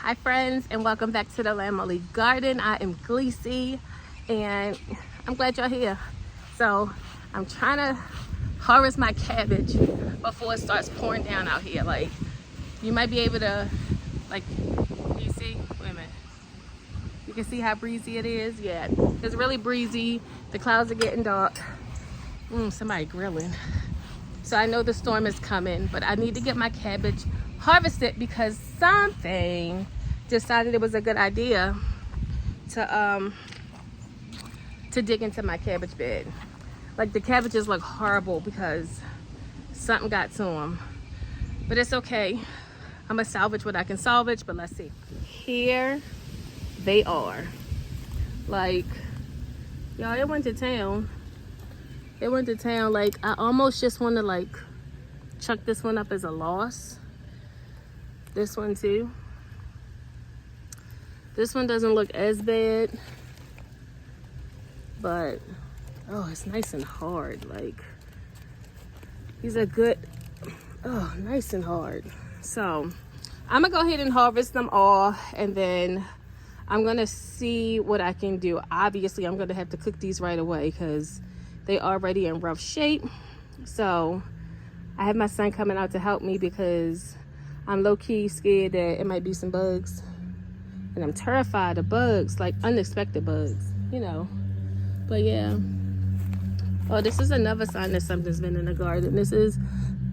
Hi friends, and welcome back to the Lamely Garden. I am Gleesy and I'm glad you're here. So I'm trying to harvest my cabbage before it starts pouring down out here. Like, you might be able to, like, you see? Wait a minute. You can see how breezy it is? Yeah, it's really breezy. The clouds are getting dark. Somebody grilling. So I know the storm is coming, but I need to get my cabbage harvested because something decided it was a good idea to dig into my cabbage bed. Like, the cabbages look horrible because something got to them, but it's okay. I'm gonna salvage what I can salvage, but let's see. Here they are. Like, y'all, it went to town. It went to town. Like, I almost just want to like chuck this one up as a loss. This one too. This one doesn't look as bad, but oh, it's nice and hard. Like, these are good. Oh, nice and hard. So I'm gonna go ahead and harvest them all, and then I'm gonna see what I can do. Obviously, I'm gonna have to cook these right away because they are already in rough shape. So I have my son coming out to help me because I'm low-key scared that it might be some bugs, and I'm terrified of bugs, like unexpected bugs, you know. But yeah. Oh, this is another sign that something's been in the garden. This is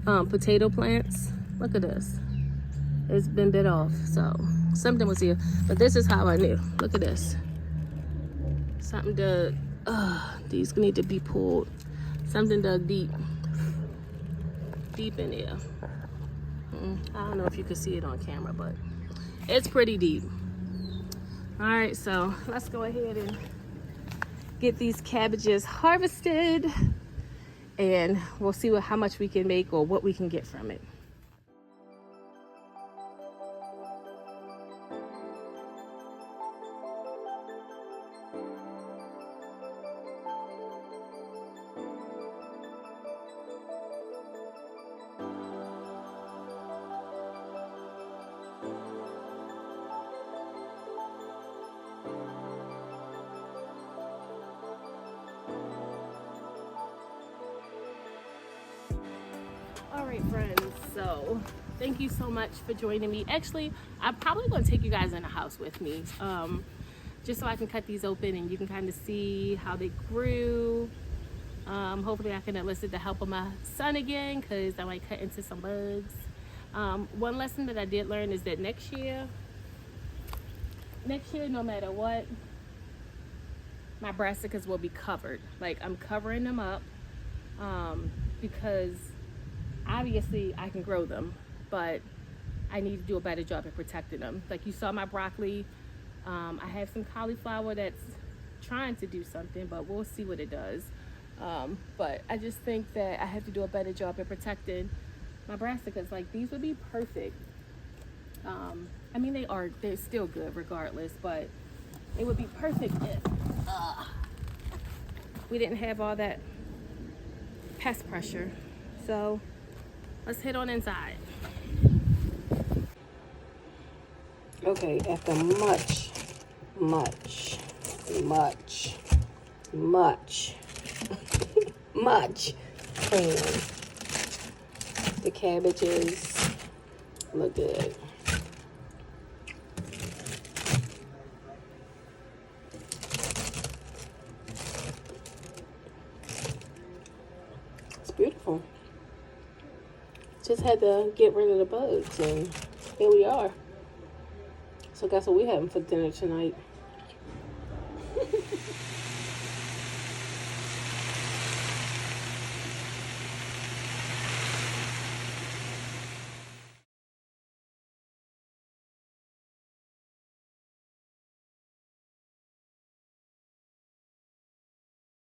potato plants. Look at this. It's been bit off, so something was here. But this is how I knew. Look at this. Something dug. These need to be pulled. Something dug deep in there. I don't know if you can see it on camera, but it's pretty deep. All right, so let's go ahead and get these cabbages harvested, and we'll see how much we can make or what we can get from it. All right, friends, so thank you so much for joining me. Actually, I'm probably going to take you guys in the house with me, just so I can cut these open and you can kind of see how they grew. Hopefully I can enlist the help of my son again, because I might cut into some bugs. One lesson that I did learn is that next year, no matter what, my brassicas will be covered. Like, I'm covering them up because obviously I can grow them, but I need to do a better job at protecting them. Like, you saw my broccoli. I have some cauliflower that's trying to do something, but we'll see what it does. But I just think that I have to do a better job at protecting my brassicas. Like, these would be perfect. I mean, they're still good regardless, but it would be perfect if we didn't have all that pest pressure. So let's head on inside. Okay, after much cleaning, the cabbages look good. It's beautiful. Just had to get rid of the bugs, and here we are. So guess what we're having for dinner tonight?